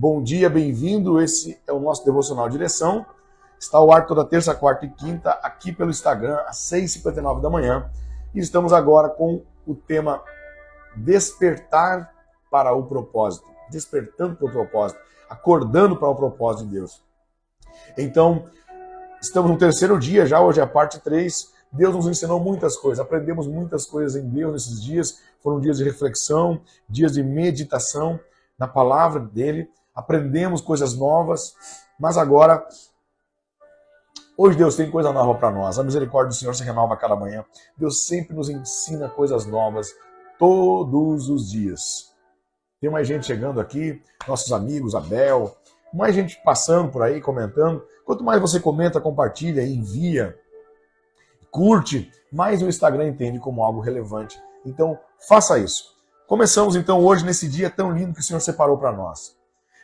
Bom dia, bem-vindo. Esse é o nosso Devocional Direção. Está ao ar toda terça, quarta e quinta, aqui pelo Instagram, às 6h59 da manhã. E estamos agora com o tema Despertar para o Propósito. Despertando para o propósito, acordando para o propósito de Deus. Então, estamos no terceiro dia já, hoje é a parte 3. Deus nos ensinou muitas coisas, aprendemos muitas coisas em Deus nesses dias. Foram dias de reflexão, dias de meditação na palavra dele. Aprendemos coisas novas, mas agora, hoje Deus tem coisa nova para nós. A misericórdia do Senhor se renova a cada manhã. Deus sempre nos ensina coisas novas, todos os dias. Tem mais gente chegando aqui, nossos amigos, Abel, mais gente passando por aí, comentando. Quanto mais você comenta, compartilha, envia, curte, mais o Instagram entende como algo relevante. Então, faça isso. Começamos então hoje nesse dia tão lindo que o Senhor separou para nós.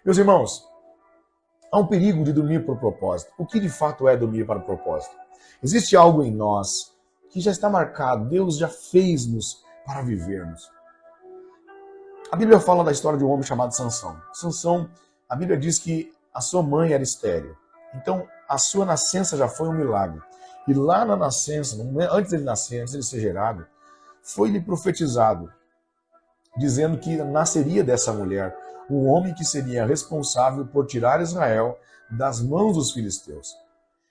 Meus irmãos, há um perigo de dormir por propósito. O que de fato é dormir para o propósito? Existe algo em nós que já está marcado. Deus já fez-nos para vivermos. A Bíblia fala da história de um homem chamado Sansão. Sansão, a Bíblia diz que a sua mãe era estéril. Então, a sua nascença já foi um milagre. E lá na nascença, antes dele nascer, antes dele ser gerado, foi-lhe profetizado, dizendo que nasceria dessa mulher um homem que seria responsável por tirar Israel das mãos dos filisteus.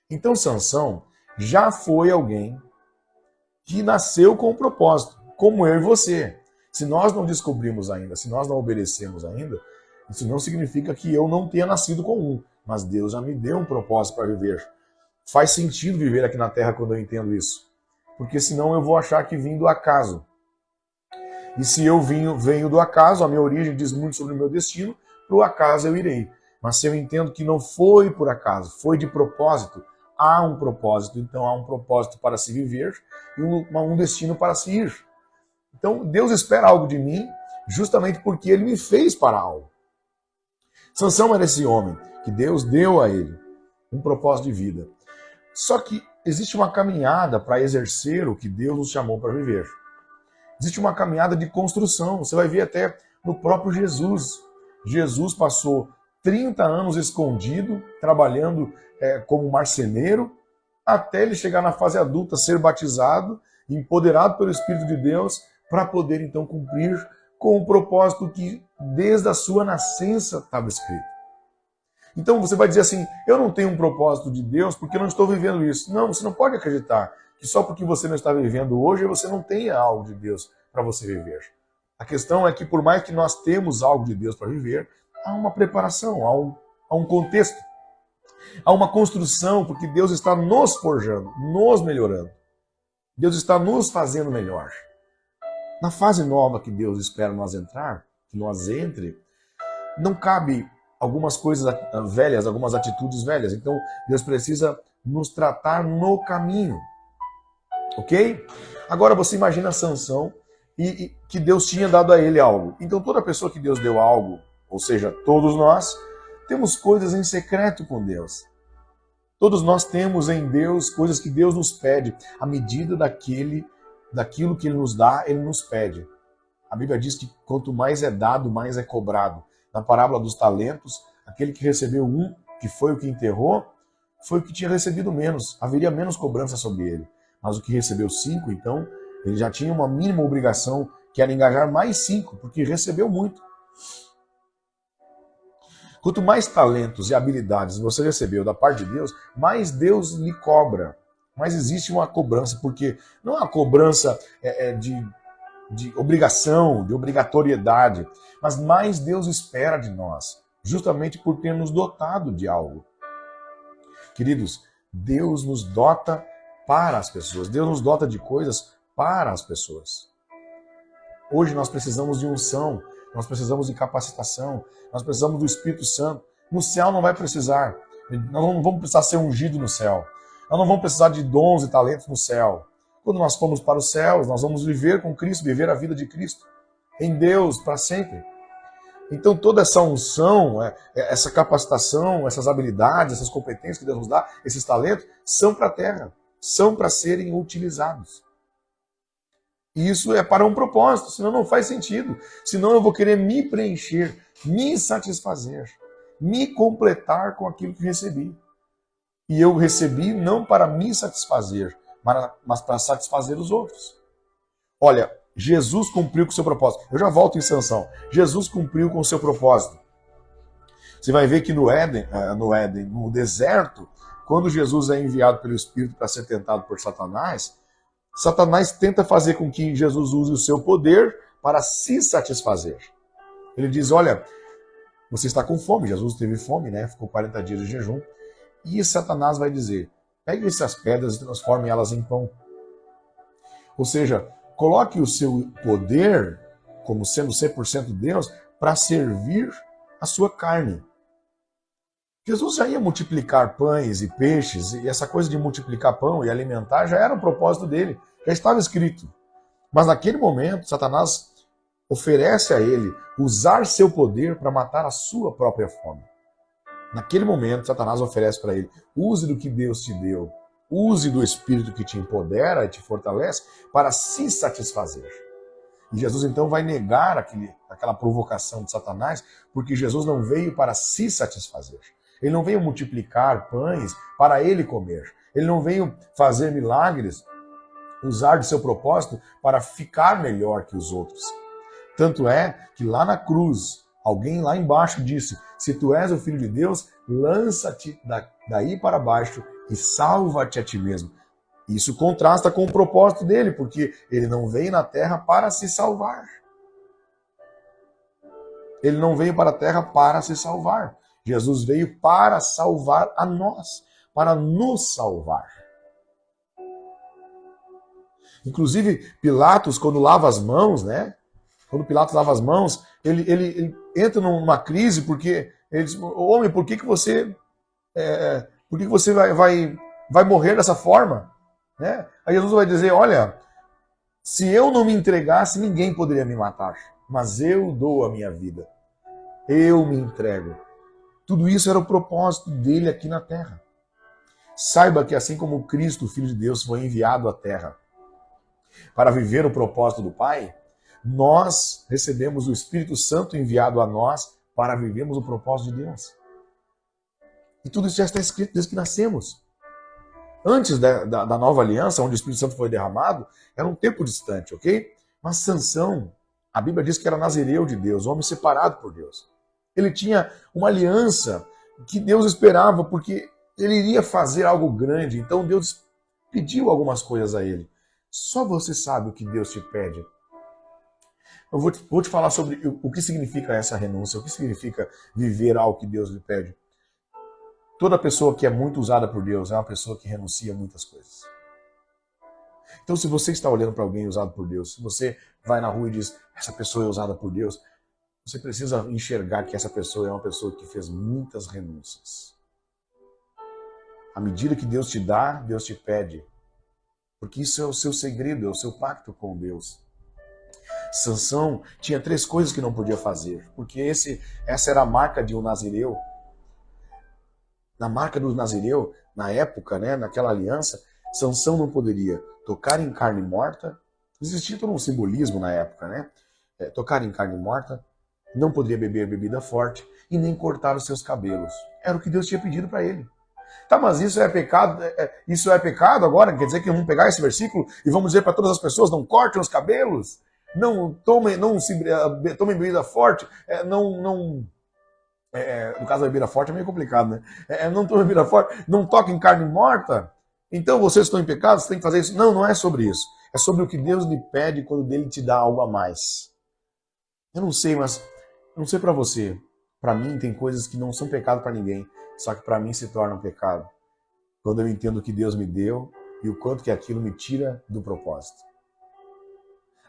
Então Sansão já foi alguém que nasceu com um propósito, como eu e você. Se nós não descobrimos ainda, se nós não obedecemos ainda, isso não significa que eu não tenha nascido com um, mas Deus já me deu um propósito para viver. Faz sentido viver aqui na Terra quando eu entendo isso, porque senão eu vou achar que vim do acaso. E se eu venho do acaso, a minha origem diz muito sobre o meu destino, para o acaso eu irei. Mas se eu entendo que não foi por acaso, foi de propósito, há um propósito. Então há um propósito para se viver e um destino para se ir. Então Deus espera algo de mim justamente porque Ele me fez para algo. Sansão era esse homem que Deus deu a ele um propósito de vida. Só que existe uma caminhada para exercer o que Deus nos chamou para viver. Existe uma caminhada de construção. Você vai ver até no próprio Jesus. Jesus passou 30 anos escondido, trabalhando como marceneiro, até ele chegar na fase adulta, ser batizado, empoderado pelo Espírito de Deus, para poder então cumprir com o propósito que desde a sua nascença estava escrito. Então você vai dizer assim, eu não tenho um propósito de Deus porque não estou vivendo isso. Não, você não pode acreditar que só porque você não está vivendo hoje, você não tenha algo de Deus para você viver. A questão é que por mais que nós temos algo de Deus para viver, há uma preparação, há um contexto, há uma construção, porque Deus está nos forjando, nos melhorando. Deus está nos fazendo melhor. Na fase nova que Deus espera nós entrar, que nós entre, não cabe algumas coisas velhas, algumas atitudes velhas. Então Deus precisa nos tratar no caminho. Ok? Agora você imagina Sansão e que Deus tinha dado a ele algo. Então toda pessoa que Deus deu algo, ou seja, todos nós, temos coisas em secreto com Deus. Todos nós temos em Deus coisas que Deus nos pede. À medida daquilo que Ele nos dá, Ele nos pede. A Bíblia diz que quanto mais é dado, mais é cobrado. Na parábola dos talentos, aquele que recebeu um, que foi o que enterrou, foi o que tinha recebido menos. Haveria menos cobrança sobre ele. Mas o que recebeu 5, então, ele já tinha uma mínima obrigação, que era engajar mais 5, porque recebeu muito. Quanto mais talentos e habilidades você recebeu da parte de Deus, mais Deus lhe cobra. Mas existe uma cobrança, porque não é uma cobrança de obrigação, de obrigatoriedade, mas mais Deus espera de nós, justamente por ter nos dotado de algo. Queridos, Deus nos dota para as pessoas. Deus nos dota de coisas para as pessoas. Hoje nós precisamos de unção, nós precisamos de capacitação, nós precisamos do Espírito Santo. No céu não vai precisar. Nós não vamos precisar ser ungido no céu. Nós não vamos precisar de dons e talentos no céu. Quando nós formos para os céus, nós vamos viver com Cristo, viver a vida de Cristo. Em Deus, para sempre. Então toda essa unção, essa capacitação, essas habilidades, essas competências que Deus nos dá, esses talentos, são para a terra. São para serem utilizados. E isso é para um propósito, senão não faz sentido. Senão eu vou querer me preencher, me satisfazer. me completar com aquilo que recebi. E eu recebi não para me satisfazer, mas para satisfazer os outros. Olha, Jesus cumpriu com o seu propósito. Eu já volto em Sansão. Jesus cumpriu com o seu propósito. Você vai ver que no deserto, quando Jesus é enviado pelo Espírito para ser tentado por Satanás, Satanás tenta fazer com que Jesus use o seu poder para se satisfazer. Ele diz, olha, você está com fome. Jesus teve fome, né? Ficou 40 dias de jejum. E Satanás vai dizer, pegue essas pedras e transforme elas em pão. Ou seja, coloque o seu poder, como sendo 100% Deus, para servir a sua carne. Jesus já ia multiplicar pães e peixes, e essa coisa de multiplicar pão e alimentar já era o propósito dele, já estava escrito. Mas naquele momento, Satanás oferece a ele usar seu poder para matar a sua própria fome. Naquele momento, Satanás oferece para ele, use do que Deus te deu, use do Espírito que te empodera e te fortalece para se satisfazer. E Jesus então vai negar aquela provocação de Satanás, porque Jesus não veio para se satisfazer. Ele não veio multiplicar pães para ele comer. Ele não veio fazer milagres, usar de seu propósito para ficar melhor que os outros. Tanto é que lá na cruz, alguém lá embaixo disse, se tu és o Filho de Deus, lança-te daí para baixo e salva-te a ti mesmo. Isso contrasta com o propósito dele, porque ele não veio na terra para se salvar. Ele não veio para a terra para se salvar. Jesus veio para salvar a nós, para nos salvar. Inclusive, Pilatos, quando lava as mãos, né? Quando Pilatos lava as mãos, ele entra numa crise, porque ele diz, homem, por que você vai morrer dessa forma? Né? Aí Jesus vai dizer, olha, se eu não me entregasse, ninguém poderia me matar, mas eu dou a minha vida. Eu me entrego. Tudo isso era o propósito dele aqui na terra. Saiba que assim como Cristo, o Filho de Deus, foi enviado à terra para viver o propósito do Pai, nós recebemos o Espírito Santo enviado a nós para vivermos o propósito de Deus. E tudo isso já está escrito desde que nascemos. Antes da nova aliança, onde o Espírito Santo foi derramado, era um tempo distante, ok? Mas Sansão, a Bíblia diz que era nazireu de Deus, homem separado por Deus. Ele tinha uma aliança que Deus esperava, porque ele iria fazer algo grande. Então Deus pediu algumas coisas a ele. Só você sabe o que Deus te pede. Eu vou te falar sobre o que significa essa renúncia, o que significa viver algo que Deus lhe pede. Toda pessoa que é muito usada por Deus é uma pessoa que renuncia a muitas coisas. Então, se você está olhando para alguém usado por Deus, se você vai na rua e diz, essa pessoa é usada por Deus, você precisa enxergar que essa pessoa é uma pessoa que fez muitas renúncias. À medida que Deus te dá, Deus te pede. Porque isso é o seu segredo, é o seu pacto com Deus. Sansão tinha 3 coisas que não podia fazer, porque essa era a marca de um nazireu. Na marca do nazireu, na época, né, naquela aliança, Sansão não poderia tocar em carne morta. Existia todo um simbolismo na época, né? Tocar em carne morta, não poderia beber bebida forte e nem cortar os seus cabelos. Era o que Deus tinha pedido para ele. Tá, mas isso é pecado? Isso é pecado agora? Quer dizer que vamos pegar esse versículo e vamos dizer para todas as pessoas, não cortem os cabelos, não tomem bebida forte, no caso da bebida forte é meio complicado, né? Não tomem bebida forte, não toquem carne morta. Então vocês estão em pecado, vocês têm que fazer isso. Não, não é sobre isso. É sobre o que Deus lhe pede quando ele te dá algo a mais. Eu não sei, mas eu não sei para você. Para mim tem coisas que não são pecado para ninguém, só que para mim se tornam pecado. Quando eu entendo o que Deus me deu e o quanto que aquilo me tira do propósito.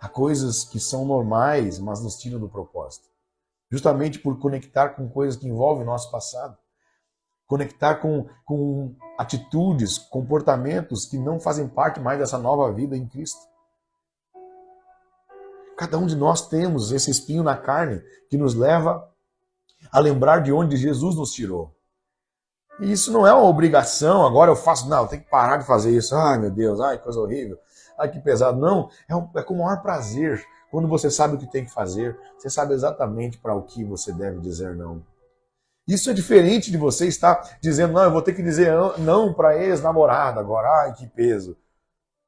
Há coisas que são normais, mas nos tiram do propósito. Justamente por conectar com coisas que envolvem o nosso passado. Conectar com atitudes, comportamentos que não fazem parte mais dessa nova vida em Cristo. Cada um de nós temos esse espinho na carne que nos leva a lembrar de onde Jesus nos tirou. E isso não é uma obrigação, agora eu faço, não, eu tenho que parar de fazer isso. Ai, meu Deus, ai, coisa horrível. Ai, que pesado. Não, é com o maior prazer. Quando você sabe o que tem que fazer, você sabe exatamente para o que você deve dizer não. Isso é diferente de você estar dizendo, não, eu vou ter que dizer não para ex-namorada agora. Ai, que peso.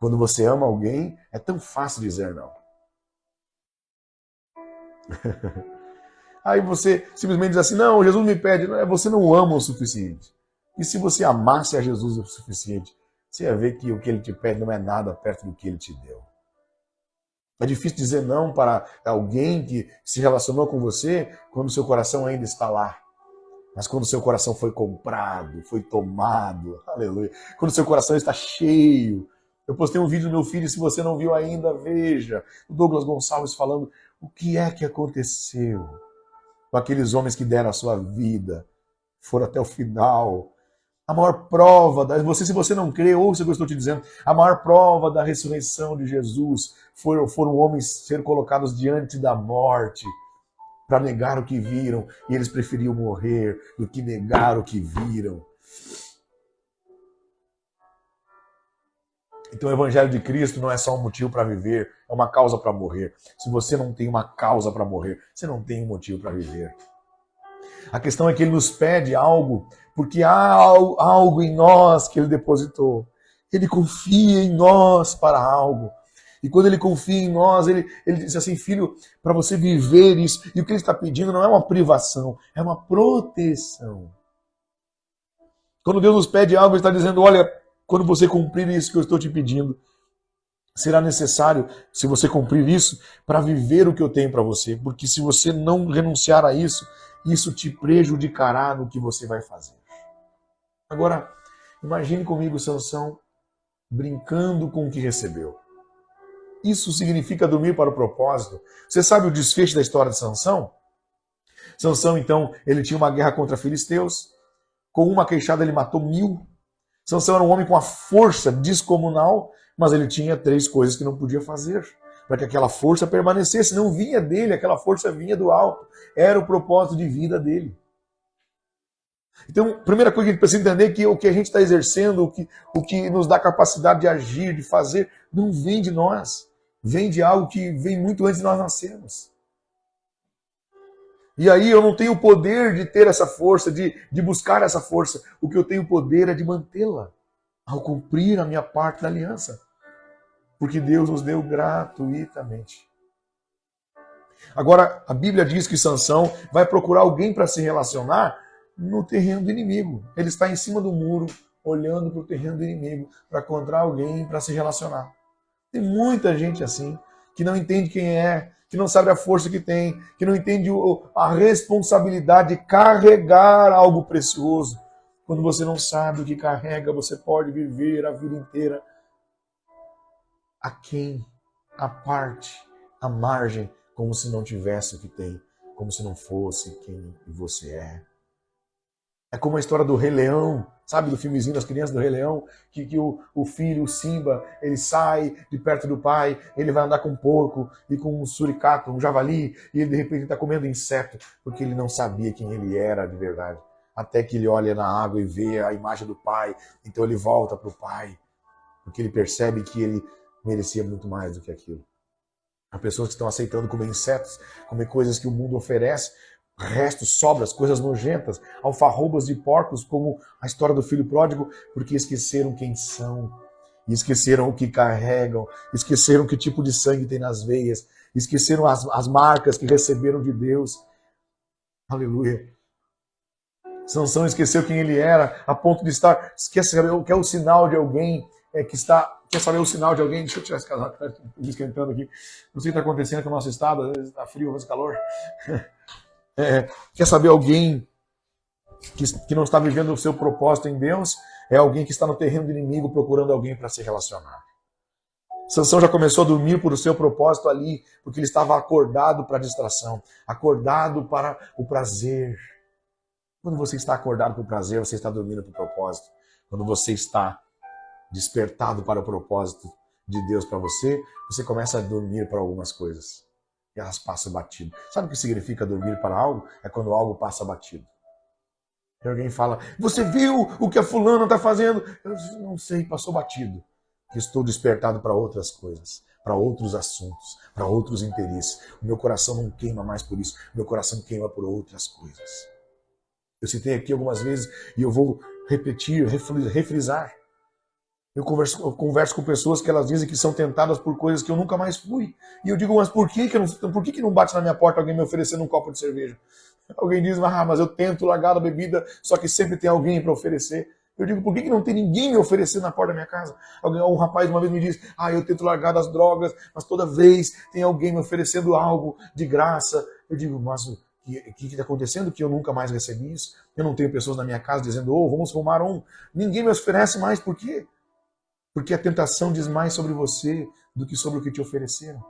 Quando você ama alguém, é tão fácil dizer não. Aí você simplesmente diz assim, não, Jesus me pede, você não ama o suficiente. E se você amasse a Jesus o suficiente, você ia ver que o que ele te pede não é nada perto do que ele te deu. É difícil dizer não para alguém que se relacionou com você quando o seu coração ainda está lá. Mas quando o seu coração foi comprado, foi tomado, aleluia. Quando o seu coração está cheio. Eu postei um vídeo do meu filho, se você não viu ainda, veja. O Douglas Gonçalves falando o que é que aconteceu com aqueles homens que deram a sua vida, foram até o final. A maior prova, se você não crê, ouça o que eu estou te dizendo, a maior prova da ressurreição de Jesus foram homens ser colocados diante da morte para negar o que viram, e eles preferiam morrer do que negar o que viram. Então o Evangelho de Cristo não é só um motivo para viver, é uma causa para morrer. Se você não tem uma causa para morrer, você não tem um motivo para viver. A questão é que ele nos pede algo, porque há algo em nós que ele depositou. Ele confia em nós para algo. E quando ele confia em nós, ele diz assim, filho, para você viver isso. E o que ele está pedindo não é uma privação, é uma proteção. Quando Deus nos pede algo, ele está dizendo, olha, quando você cumprir isso que eu estou te pedindo, será necessário, se você cumprir isso, para viver o que eu tenho para você. Porque se você não renunciar a isso, isso te prejudicará no que você vai fazer. Agora, imagine comigo Sansão brincando com o que recebeu. Isso significa dormir para o propósito. Você sabe o desfecho da história de Sansão? Sansão, então, ele tinha uma guerra contra filisteus. Com uma queixada ele matou 1000. Sansão era um homem com uma força descomunal, mas ele tinha 3 coisas que não podia fazer para que aquela força permanecesse. Não vinha dele, aquela força vinha do alto. Era o propósito de vida dele. Então, a primeira coisa que a gente precisa entender é que o que a gente está exercendo, o que nos dá capacidade de agir, de fazer, não vem de nós. Vem de algo que vem muito antes de nós nascermos. E aí eu não tenho o poder de ter essa força, de buscar essa força. O que eu tenho poder é de mantê-la, ao cumprir a minha parte da aliança. Porque Deus nos deu gratuitamente. Agora, a Bíblia diz que Sansão vai procurar alguém para se relacionar no terreno do inimigo. Ele está em cima do muro, olhando para o terreno do inimigo, para encontrar alguém para se relacionar. Tem muita gente assim, que não entende quem é, que não sabe a força que tem, que não entende a responsabilidade de carregar algo precioso. Quando você não sabe o que carrega, você pode viver a vida inteira aquém, à parte, à margem, como se não tivesse o que tem, como se não fosse quem você é. É como a história do Rei Leão, sabe, do filmezinho das crianças do Rei Leão, que o filho, o Simba, ele sai de perto do pai, ele vai andar com um porco e com um suricato, um javali, e ele de repente está comendo inseto, porque ele não sabia quem ele era de verdade. Até que ele olha na água e vê a imagem do pai, então ele volta para o pai, porque ele percebe que ele merecia muito mais do que aquilo. Há pessoas que estão aceitando comer insetos, comer coisas que o mundo oferece, restos, sobras, coisas nojentas, alfarrobas de porcos, como a história do filho pródigo, porque esqueceram quem são, esqueceram o que carregam, esqueceram que tipo de sangue tem nas veias, esqueceram as marcas que receberam de Deus. Aleluia. Sansão esqueceu quem ele era, a ponto de estar, quer saber o que é o sinal de alguém que está, quer saber o sinal de alguém, deixa eu tirar esse casaco, tá esquentando aqui, não sei o que está acontecendo com o nosso estado, às vezes está frio, às vezes calor. Quer saber alguém que não está vivendo o seu propósito em Deus? É alguém que está no terreno do inimigo procurando alguém para se relacionar. Sansão já começou a dormir por o seu propósito ali, porque ele estava acordado para a distração, acordado para o prazer. Quando você está acordado para o prazer, você está dormindo para o propósito. Quando você está despertado para o propósito de Deus para você, você começa a dormir para algumas coisas. E elas passam batido. Sabe o que significa dormir para algo? É quando algo passa batido. E alguém fala, você viu o que a fulana está fazendo? Eu não sei, passou batido. Estou despertado para outras coisas, para outros assuntos, para outros interesses. O meu coração não queima mais por isso. O meu coração queima por outras coisas. Eu citei aqui algumas vezes e eu vou repetir, refrisar. Eu converso com pessoas que elas dizem que são tentadas por coisas que eu nunca mais fui. E eu digo, mas por que não bate na minha porta alguém me oferecendo um copo de cerveja? Alguém diz, mas eu tento largar a bebida, só que sempre tem alguém para oferecer. Eu digo, por que não tem ninguém me oferecendo na porta da minha casa? Um rapaz uma vez me disse, eu tento largar das drogas, mas toda vez tem alguém me oferecendo algo de graça. Eu digo, mas o que está acontecendo que eu nunca mais recebi isso? Eu não tenho pessoas na minha casa dizendo, vamos fumar um. Ninguém me oferece mais, por quê? Porque a tentação diz mais sobre você do que sobre o que te ofereceram.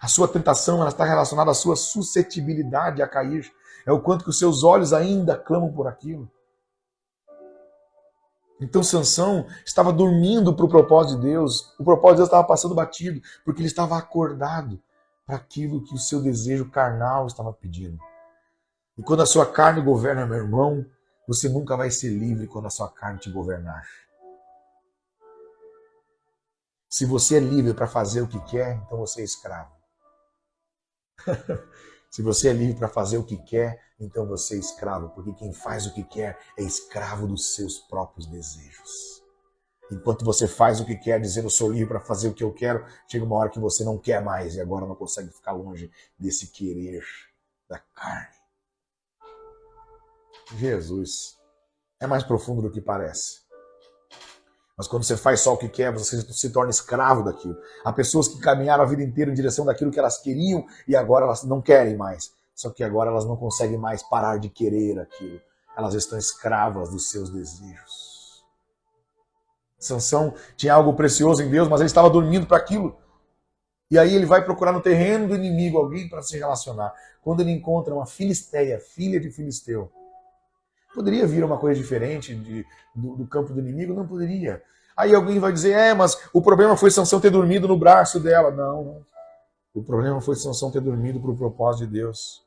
A sua tentação ela está relacionada à sua suscetibilidade a cair. É o quanto que os seus olhos ainda clamam por aquilo. Então Sansão estava dormindo para o propósito de Deus. O propósito de Deus estava passando batido, porque ele estava acordado para aquilo que o seu desejo carnal estava pedindo. E quando a sua carne governa, meu irmão, você nunca vai ser livre quando a sua carne te governar. Se você é livre para fazer o que quer, então você é escravo. Se você é livre para fazer o que quer, então você é escravo, porque quem faz o que quer é escravo dos seus próprios desejos. Enquanto você faz o que quer, dizendo eu sou livre para fazer o que eu quero, chega uma hora que você não quer mais e agora não consegue ficar longe desse querer da carne. Jesus, é mais profundo do que parece. Mas quando você faz só o que quer, você se torna escravo daquilo. Há pessoas que caminharam a vida inteira em direção daquilo que elas queriam e agora elas não querem mais. Só que agora elas não conseguem mais parar de querer aquilo. Elas estão escravas dos seus desejos. Sansão tinha algo precioso em Deus, mas ele estava dormindo para aquilo. E aí ele vai procurar no terreno do inimigo alguém para se relacionar. Quando ele encontra uma filisteia, filha de Filisteu, poderia vir uma coisa diferente do campo do inimigo? Não poderia. Aí alguém vai dizer, mas o problema foi Sansão ter dormido no braço dela. Não. O problema foi Sansão ter dormido para o propósito de Deus.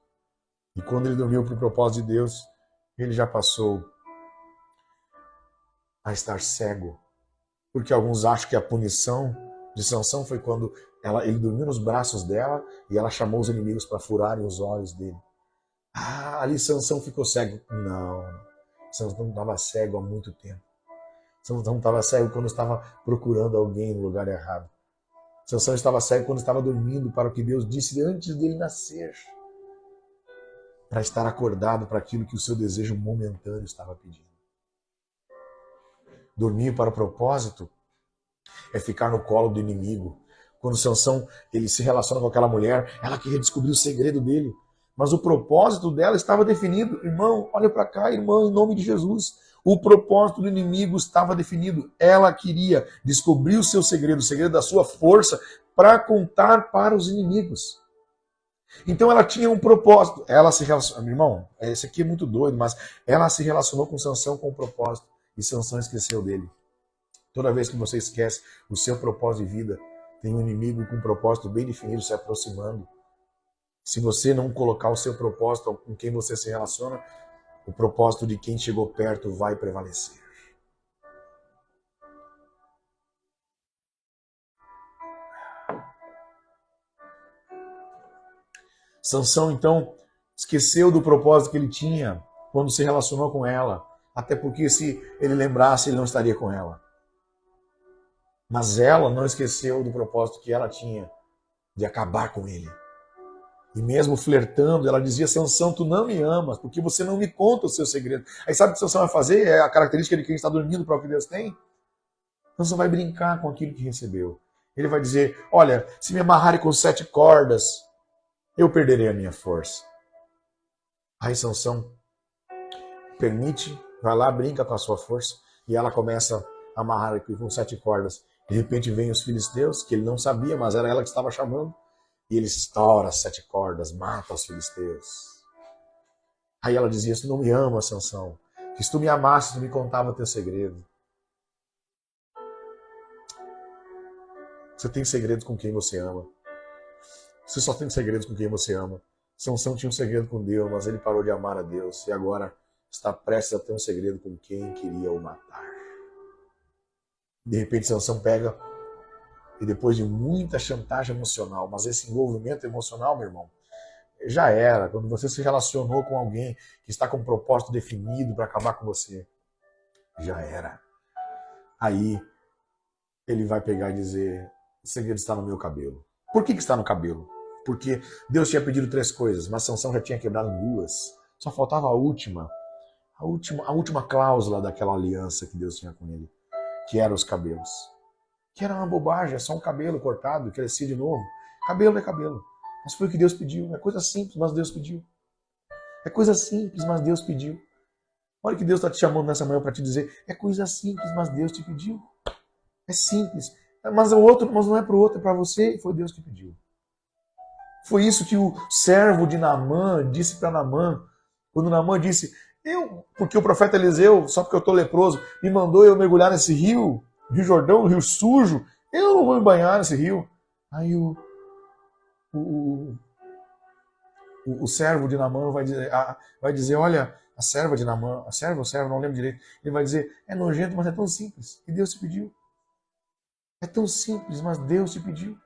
E quando ele dormiu para o propósito de Deus, ele já passou a estar cego. Porque alguns acham que a punição de Sansão foi quando ele dormiu nos braços dela e ela chamou os inimigos para furarem os olhos dele. Ali Sansão ficou cego. Não. Sansão estava cego há muito tempo. Sansão estava cego quando estava procurando alguém no lugar errado. Sansão estava cego quando estava dormindo para o que Deus disse antes dele nascer. Para estar acordado para aquilo que o seu desejo momentâneo estava pedindo. Dormir para o propósito é ficar no colo do inimigo. Quando Sansão ele se relaciona com aquela mulher, ela queria descobrir o segredo dele. Mas o propósito dela estava definido. Irmão, olha para cá, irmão, em nome de Jesus. O propósito do inimigo estava definido. Ela queria descobrir o seu segredo, o segredo da sua força, para contar para os inimigos. Então ela tinha um propósito. Ela se relacionou. Irmão, esse aqui é muito doido, mas ela se relacionou com Sansão com um propósito. E Sansão esqueceu dele. Toda vez que você esquece o seu propósito de vida, tem um inimigo com um propósito bem definido se aproximando. Se você não colocar o seu propósito com quem você se relaciona, o propósito de quem chegou perto vai prevalecer. Sansão, então, esqueceu do propósito que ele tinha quando se relacionou com ela. Até porque se ele lembrasse, ele não estaria com ela. Mas ela não esqueceu do propósito que ela tinha de acabar com ele. E mesmo flertando, ela dizia, Sansão, tu não me amas, porque você não me conta o seu segredo. Aí sabe o que Sansão vai fazer? É a característica de quem está dormindo para o que Deus tem. Sansão vai brincar com aquilo que recebeu. Ele vai dizer, olha, se me amarrarem com 7 cordas, eu perderei a minha força. Aí Sansão permite, vai lá, brinca com a sua força, e ela começa a amarrar com 7 cordas. De repente vem os filisteus, que ele não sabia, mas era ela que estava chamando. E ele estoura as 7 cordas, mata os filisteus. Aí ela dizia, tu não me ama, Sansão. Que se tu me amasses, tu me contava o teu segredo. Você tem segredos com quem você ama. Você só tem segredos com quem você ama. Sansão tinha um segredo com Deus, mas ele parou de amar a Deus. E agora está prestes a ter um segredo com quem queria o matar. De repente Sansão pega... E depois de muita chantagem emocional, mas esse envolvimento emocional, meu irmão, já era. Quando você se relacionou com alguém que está com um propósito definido para acabar com você, já era. Aí ele vai pegar e dizer: o segredo está no meu cabelo. Por que está no cabelo? Porque Deus tinha pedido 3 coisas, mas Sansão já tinha quebrado 2. Só faltava a última cláusula daquela aliança que Deus tinha com ele, que era os cabelos. Que era uma bobagem, é só um cabelo cortado, crescia de novo. Cabelo é cabelo. Mas foi o que Deus pediu. É coisa simples, mas Deus pediu. É coisa simples, mas Deus pediu. Olha que Deus está te chamando nessa manhã para te dizer: é coisa simples, mas Deus te pediu. É simples. Mas o outro, mas não é para o outro, é para você, e foi Deus que pediu. Foi isso que o servo de Naamã disse para Naamã, quando Naamã disse: porque o profeta Eliseu, só porque eu estou leproso, me mandou eu mergulhar nesse rio Jordão, rio sujo, eu não vou me banhar nesse rio. Aí o servo de Naamã vai dizer: olha, a serva de Naamã, a serva ou servo, não lembro direito, ele vai dizer: é nojento, mas é tão simples, e Deus te pediu. É tão simples, mas Deus te pediu.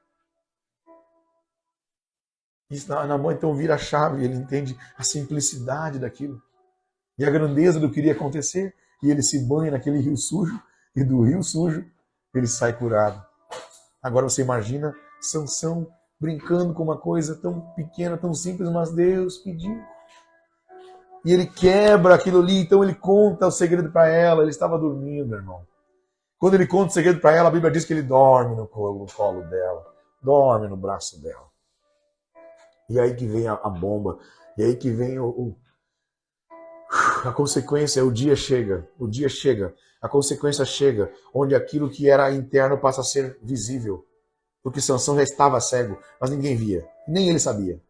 E Naamã então vira a chave, ele entende a simplicidade daquilo e a grandeza do que iria acontecer, e ele se banha naquele rio sujo, e do rio sujo ele sai curado. Agora você imagina Sansão brincando com uma coisa tão pequena, tão simples, mas Deus pediu. E ele quebra aquilo ali, então ele conta o segredo para ela. Ele estava dormindo, irmão. Quando ele conta o segredo para ela, a Bíblia diz que ele dorme no colo dela, dorme no braço dela. E aí que vem a bomba, e aí que vem a consequência. O dia chega, a consequência chega, onde aquilo que era interno passa a ser visível. Porque Sansão já estava cego, mas ninguém via, nem ele sabia.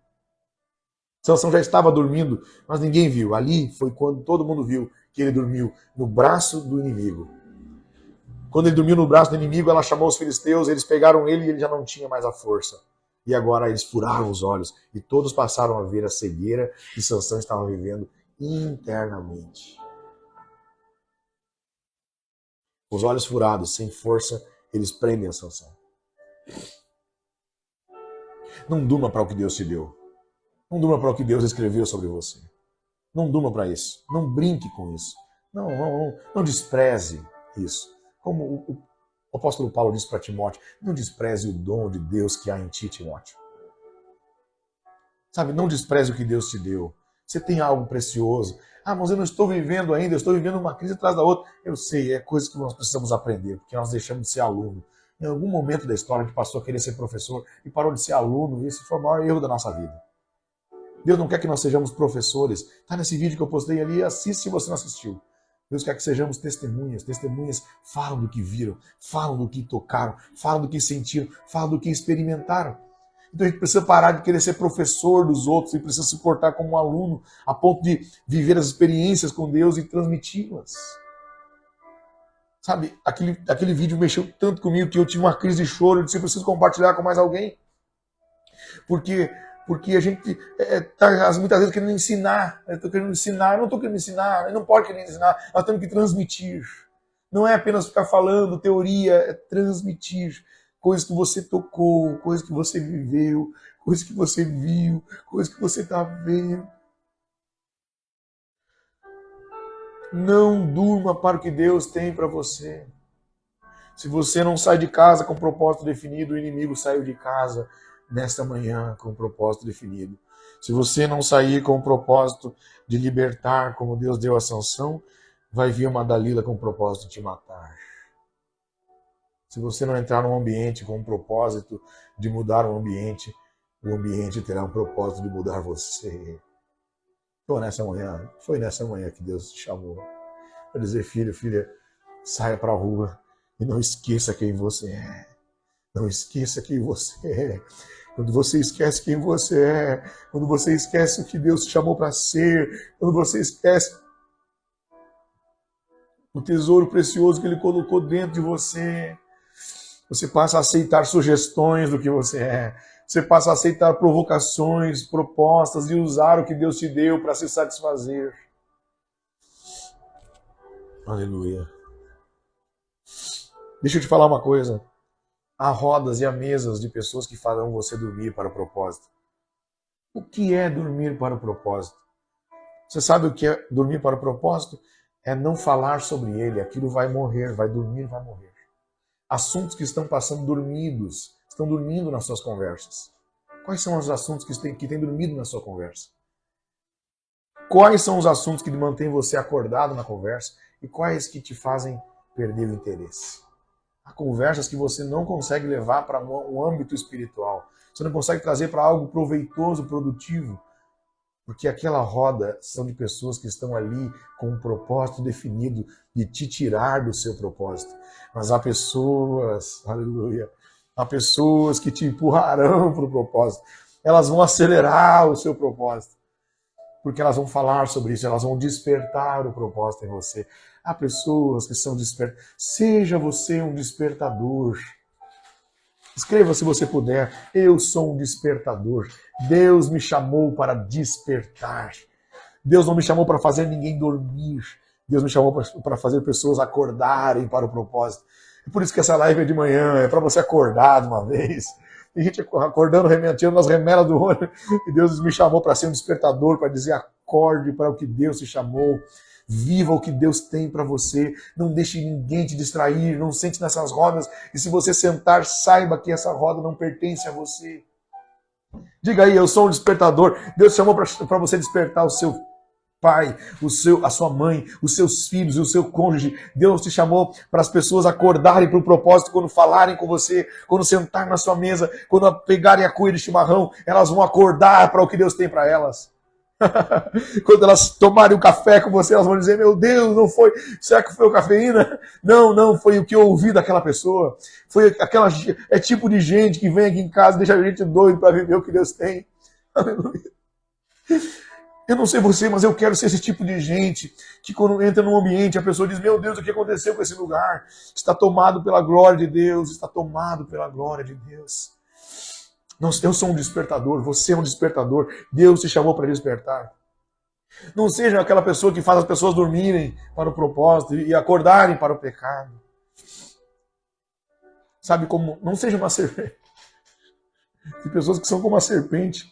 Sansão já estava dormindo, mas ninguém viu. Ali foi quando todo mundo viu que ele dormiu no braço do inimigo. Quando ele dormiu no braço do inimigo, ela chamou os filisteus, eles pegaram ele e ele já não tinha mais a força. E agora eles furaram os olhos e todos passaram a ver a cegueira que Sansão estava vivendo internamente. Os olhos furados, sem força, eles prendem a Sansão. Não durma para o que Deus te deu. Não durma para o que Deus escreveu sobre você. Não durma para isso. Não brinque com isso. Não despreze isso. Como o apóstolo Paulo disse para Timóteo: não despreze o dom de Deus que há em ti, Timóteo. Sabe, não despreze o que Deus te deu. Você tem algo precioso. Ah, mas eu não estou vivendo ainda, eu estou vivendo uma crise atrás da outra. Eu sei, é coisa que nós precisamos aprender, porque nós deixamos de ser aluno. Em algum momento da história a gente passou a querer ser professor e parou de ser aluno, e esse foi o maior erro da nossa vida. Deus não quer que nós sejamos professores. Está nesse vídeo que eu postei ali, assiste se você não assistiu. Deus quer que sejamos testemunhas. Testemunhas falam do que viram, falam do que tocaram, falam do que sentiram, falam do que experimentaram. Então a gente precisa parar de querer ser professor dos outros e precisa se portar como um aluno, a ponto de viver as experiências com Deus e transmiti-las. Sabe, aquele vídeo mexeu tanto comigo que eu tive uma crise de choro. Eu disse: eu preciso compartilhar com mais alguém. Porque a gente está muitas vezes querendo ensinar. Eu estou querendo ensinar, eu não estou querendo ensinar, eu não pode querer ensinar, nós temos que transmitir. Não é apenas ficar falando teoria, é transmitir coisas que você tocou, coisas que você viveu, coisas que você viu, coisas que você está vendo. Não durma para o que Deus tem para você. Se você não sai de casa com propósito definido, o inimigo saiu de casa nesta manhã com propósito definido. Se você não sair com o propósito de libertar, como Deus deu a Sansão, vai vir uma Dalila com o propósito de te matar. Se você não entrar num ambiente com o propósito de mudar o ambiente terá um propósito de mudar você. Foi nessa manhã que Deus te chamou para dizer: filho, filha, saia para a rua e não esqueça quem você é. Não esqueça quem você é. Quando você esquece quem você é, quando você esquece o que Deus te chamou para ser, quando você esquece o tesouro precioso que Ele colocou dentro de você, você passa a aceitar sugestões do que você é. Você passa a aceitar provocações, propostas e usar o que Deus te deu para se satisfazer. Aleluia. Deixa eu te falar uma coisa. Há rodas e há mesas de pessoas que farão você dormir para o propósito. O que é dormir para o propósito? Você sabe o que é dormir para o propósito? É não falar sobre ele. Aquilo vai morrer, vai dormir, vai morrer. Assuntos que estão passando dormidos, estão dormindo nas suas conversas. Quais são os assuntos que têm dormido na sua conversa? Quais são os assuntos que mantêm você acordado na conversa e quais que te fazem perder o interesse? Há conversas que você não consegue levar para um âmbito espiritual. Você não consegue trazer para algo proveitoso, produtivo, porque aquela roda são de pessoas que estão ali com um propósito definido de te tirar do seu propósito. Mas há pessoas, aleluia, há pessoas que te empurrarão para o propósito. Elas vão acelerar o seu propósito, porque elas vão falar sobre isso, elas vão despertar o propósito em você. Há pessoas que são despertadas. Seja você um despertador. Escreva se você puder. Eu sou um despertador. Deus me chamou para despertar. Deus não me chamou para fazer ninguém dormir. Deus me chamou para fazer pessoas acordarem para o propósito. É por isso que essa live é de manhã, é para você acordar de uma vez. Tem gente acordando, rementeando nas remelas do olho. E Deus me chamou para ser um despertador, para dizer acorde para o que Deus te chamou. Viva o que Deus tem para você. Não deixe ninguém te distrair. Não sente nessas rodas. E se você sentar, saiba que essa roda não pertence a você. Diga aí, eu sou um despertador. Deus chamou para você despertar o seu pai, a sua mãe, os seus filhos e o seu cônjuge. Deus te chamou para as pessoas acordarem para o propósito quando falarem com você, quando sentar na sua mesa, quando pegarem a cuia de chimarrão, elas vão acordar para o que Deus tem para elas. Quando elas tomarem o café com você, elas vão dizer, meu Deus, não foi, será que foi a cafeína? Não, foi o que eu ouvi daquela pessoa. Foi aquela, é tipo de gente que vem aqui em casa e deixa a gente doido para viver o que Deus tem. Aleluia. Eu não sei você, mas eu quero ser esse tipo de gente que quando entra num ambiente, a pessoa diz, meu Deus, o que aconteceu com esse lugar? Está tomado pela glória de Deus, está tomado pela glória de Deus. Eu sou um despertador, você é um despertador. Deus te chamou para despertar. Não seja aquela pessoa que faz as pessoas dormirem para o propósito e acordarem para o pecado. Sabe como? Não seja uma serpente. Tem pessoas que são como uma serpente.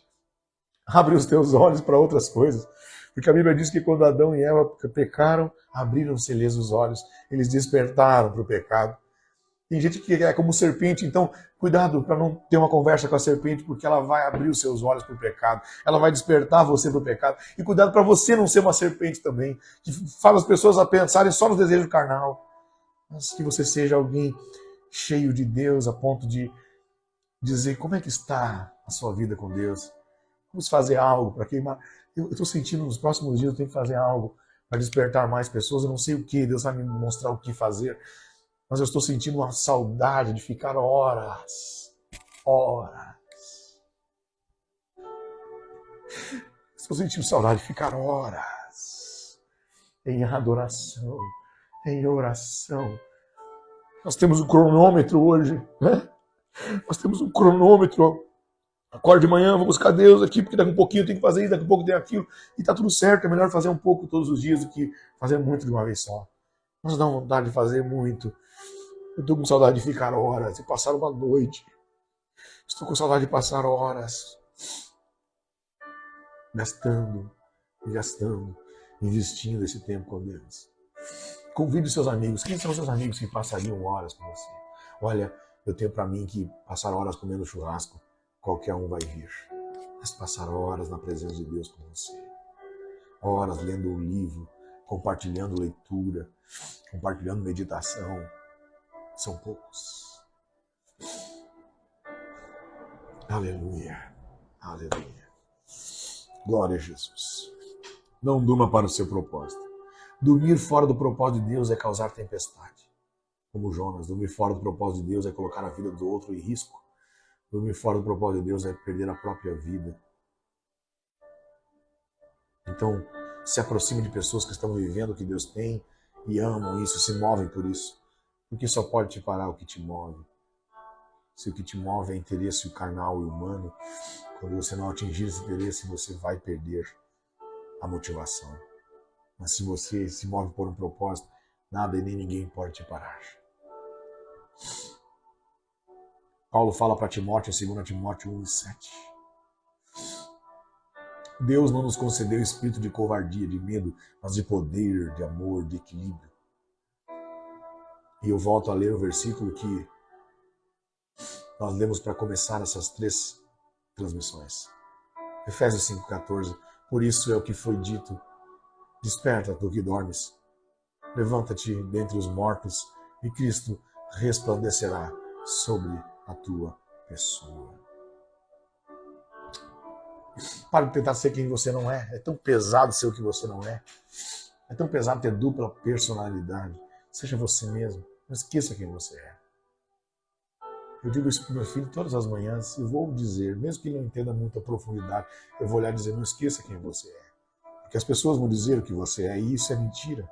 Abre os teus olhos para outras coisas. Porque a Bíblia diz que quando Adão e Eva pecaram, abriram-se-lhes os olhos. Eles despertaram para o pecado. Tem gente que é como serpente, então cuidado para não ter uma conversa com a serpente, porque ela vai abrir os seus olhos para o pecado, ela vai despertar você para o pecado. E cuidado para você não ser uma serpente também, que faz as pessoas a pensarem só no desejo carnal, mas que você seja alguém cheio de Deus, a ponto de dizer como é que está a sua vida com Deus. Vamos fazer algo para queimar. Eu estou sentindo nos próximos dias eu tenho que fazer algo para despertar mais pessoas. Eu não sei o que, Deus vai me mostrar o que fazer. Mas eu estou sentindo uma saudade de ficar horas. Estou sentindo saudade de ficar horas em adoração, em oração. Nós temos um cronômetro hoje, né? Nós temos um cronômetro. Acordo de manhã, vou buscar Deus aqui, porque daqui a pouquinho eu tenho que fazer isso, daqui a pouco tem aquilo. E tá tudo certo, é melhor fazer um pouco todos os dias do que fazer muito de uma vez só. Nós dá vontade de fazer muito. Eu estou com saudade de ficar horas, de passar uma noite. Estou com saudade de passar horas gastando, investindo esse tempo com Deus. Convide seus amigos. Quem são seus amigos que passariam horas com você? Olha, eu tenho para mim que passar horas comendo churrasco, qualquer um vai vir. Mas passar horas na presença de Deus com você. Horas lendo um livro, compartilhando leitura, compartilhando meditação. São poucos. Aleluia. Aleluia. Glória a Jesus. Não durma para o seu propósito. Dormir fora do propósito de Deus é causar tempestade. Como Jonas, dormir fora do propósito de Deus é colocar a vida do outro em risco. Dormir fora do propósito de Deus é perder a própria vida. Então, se aproxime de pessoas que estão vivendo o que Deus tem e amam isso, se movem por isso. Porque só pode te parar o que te move. Se o que te move é interesse carnal e humano, quando você não atingir esse interesse, você vai perder a motivação. Mas se você se move por um propósito, nada e nem ninguém pode te parar. Paulo fala para Timóteo, 2 Timóteo 1:7. Deus não nos concedeu espírito de covardia, de medo, mas de poder, de amor, de equilíbrio. E eu volto a ler o versículo que nós lemos para começar essas 3 transmissões. Efésios 5,14. Por isso é o que foi dito: desperta, tu que dormes. Levanta-te dentre os mortos e Cristo resplandecerá sobre a tua pessoa. Para de tentar ser quem você não é. É tão pesado ser o que você não é. É tão pesado ter dupla personalidade. Seja você mesmo. Não esqueça quem você é. Eu digo isso para o meu filho todas as manhãs e vou dizer, mesmo que ele não entenda muito a profundidade, eu vou olhar e dizer: não esqueça quem você é. Porque as pessoas vão dizer o que você é e isso é mentira.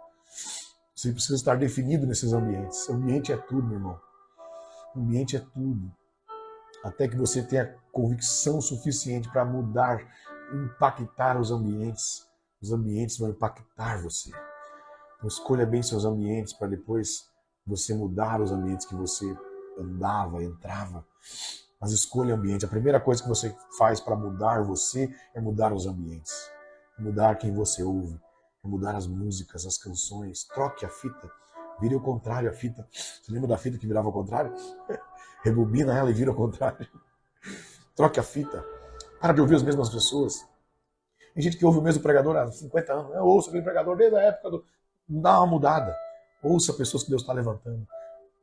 Você precisa estar definido nesses ambientes. O ambiente é tudo, meu irmão. O ambiente é tudo. Até que você tenha convicção suficiente para mudar, impactar os ambientes. Os ambientes vão impactar você. Então escolha bem seus ambientes para depois você mudar os ambientes que você andava, entrava. Mas escolha o ambiente. A primeira coisa que você faz para mudar você é mudar os ambientes. É mudar quem você ouve. É mudar as músicas, as canções. Troque a fita. Vire ao contrário a fita. Você lembra da fita que virava ao contrário? Rebobina ela e vira ao contrário. Troque a fita. Para de ouvir as mesmas pessoas. Tem gente que ouve o mesmo pregador há 50 anos. Eu ouço aquele pregador desde a época do... Dá uma mudada. Ouça pessoas que Deus está levantando.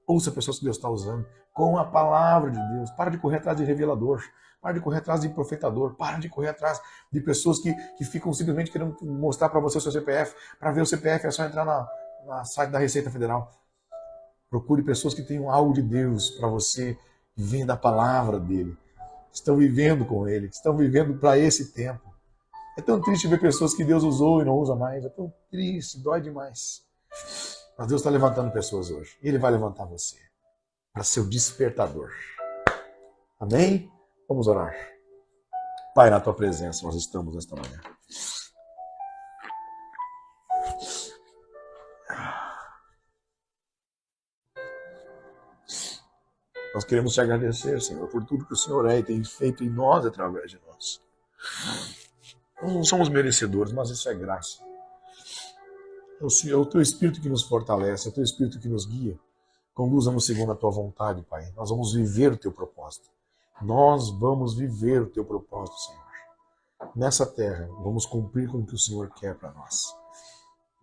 Ouça pessoas que Deus está usando com a palavra de Deus. Para de correr atrás de revelador. Para de correr atrás de profetador. Para de correr atrás de pessoas que ficam simplesmente querendo mostrar para você o seu CPF. Para ver o CPF é só entrar na site da Receita Federal. Procure pessoas que tenham algo de Deus para você, que vem da palavra dele. Estão vivendo com ele. Estão vivendo para esse tempo. É tão triste ver pessoas que Deus usou e não usa mais. É tão triste, dói demais. Mas Deus está levantando pessoas hoje. E Ele vai levantar você para ser o despertador. Amém? Vamos orar. Pai, na Tua presença nós estamos nesta manhã. Nós queremos Te agradecer, Senhor, por tudo que o Senhor é e tem feito em nós através de nós. Nós não somos merecedores, mas isso é graça. É o Teu Espírito que nos fortalece, é o Teu Espírito que nos guia. Conduza-nos segundo a Tua vontade, Pai. Nós vamos viver o Teu propósito. Nós vamos viver o Teu propósito, Senhor. Nessa terra, vamos cumprir com o que o Senhor quer para nós.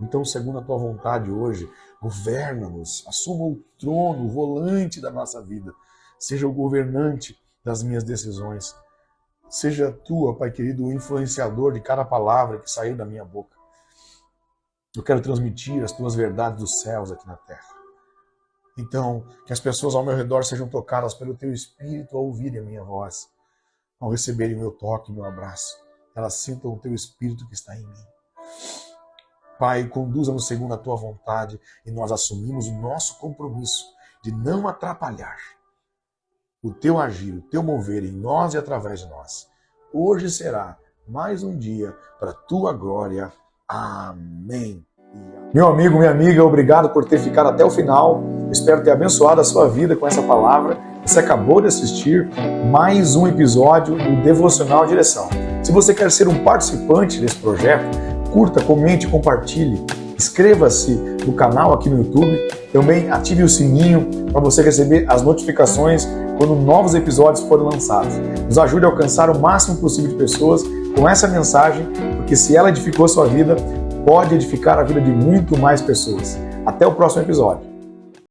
Então, segundo a Tua vontade hoje, governa-nos, assuma o trono, o volante da nossa vida. Seja o governante das minhas decisões. Seja Tu, ó Pai querido, o influenciador de cada palavra que saiu da minha boca. Eu quero transmitir as Tuas verdades dos céus aqui na terra. Então, que as pessoas ao meu redor sejam tocadas pelo Teu Espírito ao ouvirem a minha voz, ao receberem o meu toque, o meu abraço. Elas sintam o Teu Espírito que está em mim. Pai, conduza-nos segundo a Tua vontade e nós assumimos o nosso compromisso de não atrapalhar o Teu agir, o Teu mover em nós e através de nós. Hoje será mais um dia para a Tua glória. Amém. Meu amigo, minha amiga, obrigado por ter ficado até o final. Espero ter abençoado a sua vida com essa palavra. Você acabou de assistir mais um episódio do Devocional Direção. Se você quer ser um participante desse projeto, curta, comente, compartilhe. Inscreva-se no canal aqui no YouTube. Também ative o sininho para você receber as notificações quando novos episódios forem lançados. Nos ajude a alcançar o máximo possível de pessoas com essa mensagem, porque se ela edificou a sua vida, pode edificar a vida de muito mais pessoas. Até o próximo episódio.